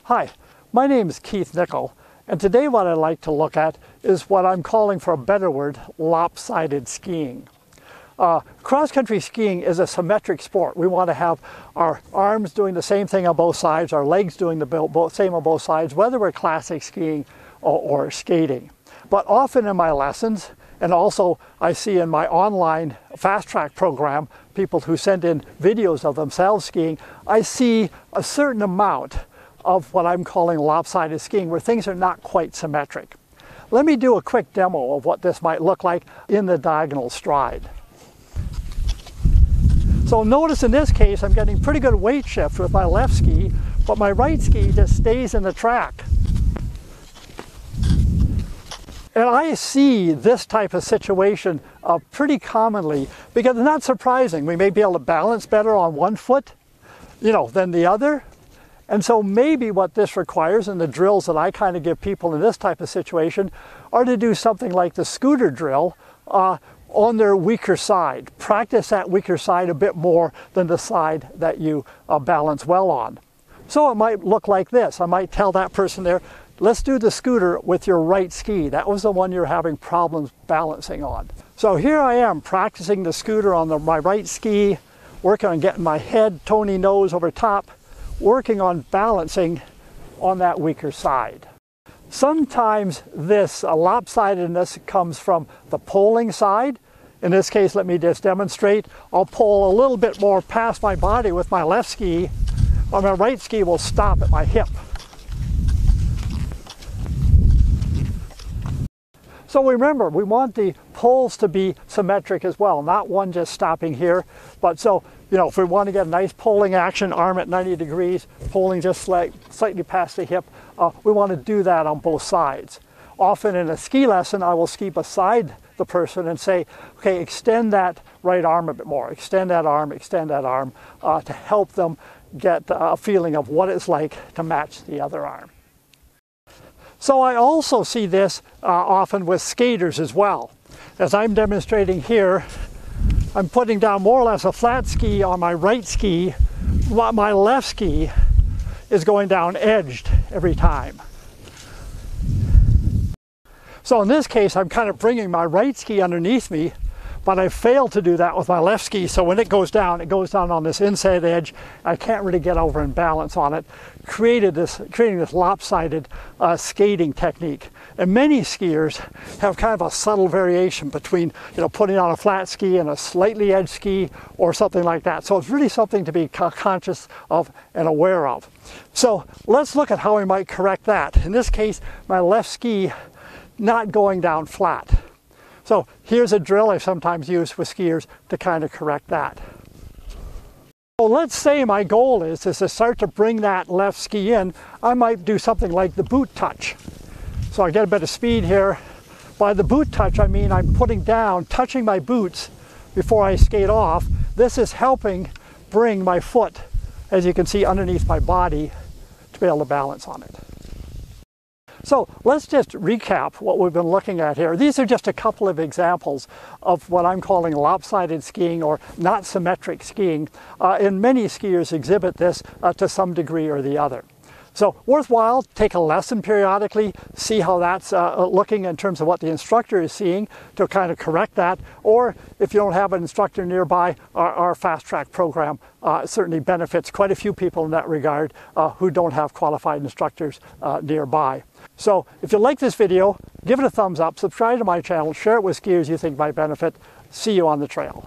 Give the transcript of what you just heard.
Hi, my name is Keith Nickel, and today what I'd like to look at is what I'm calling, for a better word, lopsided skiing. Cross-country skiing is a symmetric sport. We want to have our arms doing the same thing on both sides, our legs doing the same on both sides, whether we're classic skiing or skating. But often in my lessons, and also I see in my online fast track program, people who send in videos of themselves skiing, I see a certain amount of what I'm calling lopsided skiing, where things are not quite symmetric. Let me do a quick demo of what this might look like in the diagonal stride. So notice in this case, I'm getting pretty good weight shift with my left ski, but my right ski just stays in the track. And I see this type of situation pretty commonly, because it's not surprising. We may be able to balance better on one foot, than the other. And so maybe what this requires, and the drills that I kind of give people in this type of situation, are to do something like the scooter drill on their weaker side. Practice that weaker side a bit more than the side that you balance well on. So it might look like this. I might tell that person there, let's do the scooter with your right ski. That was the one you're having problems balancing on. So here I am practicing the scooter on my right ski, working on getting my head, Tony nose over top, working on balancing on that weaker side. Sometimes this lopsidedness comes from the poling side. In this case, let me just demonstrate. I'll pole a little bit more past my body with my left ski, while my right ski will stop at my hip. So remember, we want the poles to be symmetric as well, not one just stopping here. But so, if we want to get a nice poling action, arm at 90 degrees, poling just slightly past the hip, we want to do that on both sides. Often in a ski lesson, I will ski beside the person and say, okay, extend that right arm a bit more, extend that arm, to help them get a feeling of what it's like to match the other arm. So I also see this often with skaters as well. As I'm demonstrating here, I'm putting down more or less a flat ski on my right ski, while my left ski is going down edged every time. So in this case, I'm kind of bringing my right ski underneath me, but I failed to do that with my left ski. So when it goes down on this inside edge. I can't really get over and balance on it, creating this lopsided skating technique. And many skiers have kind of a subtle variation between, putting on a flat ski and a slightly edged ski or something like that. So it's really something to be conscious of and aware of. So let's look at how we might correct that. In this case, my left ski not going down flat. So here's a drill I sometimes use with skiers to kind of correct that. So let's say my goal is to start to bring that left ski in. I might do something like the boot touch. So I get a bit of speed here. By the boot touch, I mean I'm putting down, touching my boots before I skate off. This is helping bring my foot, as you can see, underneath my body to be able to balance on it. So let's just recap what we've been looking at here. These are just a couple of examples of what I'm calling lopsided skiing, or not symmetric skiing. And many skiers exhibit this to some degree or the other. So worthwhile, take a lesson periodically, see how that's looking in terms of what the instructor is seeing to kind of correct that. Or if you don't have an instructor nearby, our fast track program certainly benefits quite a few people in that regard who don't have qualified instructors nearby. So if you like this video, give it a thumbs up, subscribe to my channel, share it with skiers you think might benefit. See you on the trail.